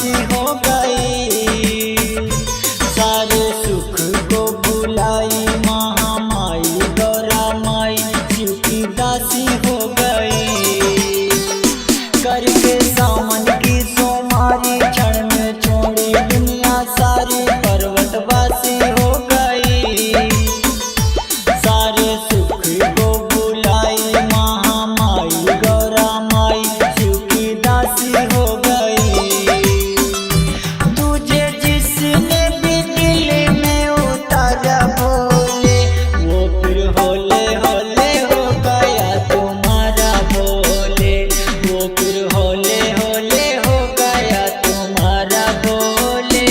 बासी हो गई। सारे सुख को बुलाई महामाई गौरा माई शिव की दासी हो गई। करके सावन की सोमारी क्षण में छोड़ी दुनिया सारी पर्वत बासी हो गई। सारे सुख को बुलाई महामाई गौरा माई शिव की दासी हो गई। तुझे जिसने भी दिल में उतारा भोले वो फिर होले होले हो गया तुम्हारा भोले। वो फिर होले होले हो गया तुम्हारा भोले।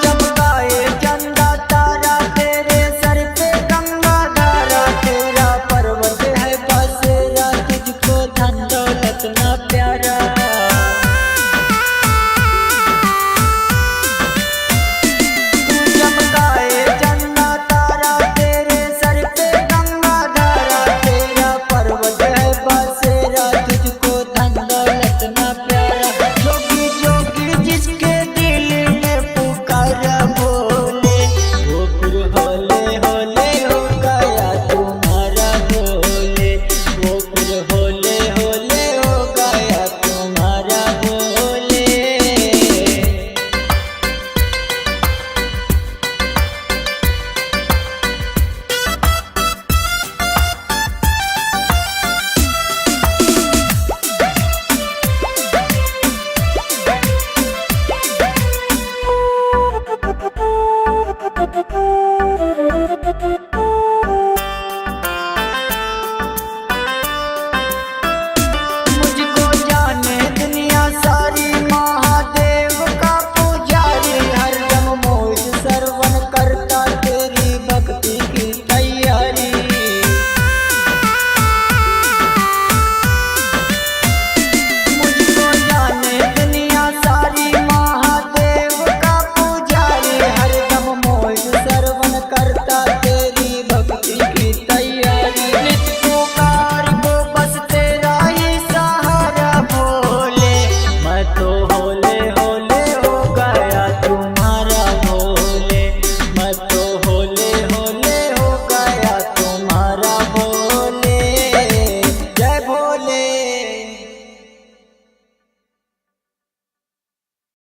चमकाए चंदा तारा तेरे सर पे गंगा धारा। तेरा पर्वत है बसेरा तुझको धन दौलत ना प्यारा। तू चमकाए चंदा तारा तेरे सर पे गंगा धारा। तेरा पर्वत है बसेरा तुझको धन दौलत ना प्यारा।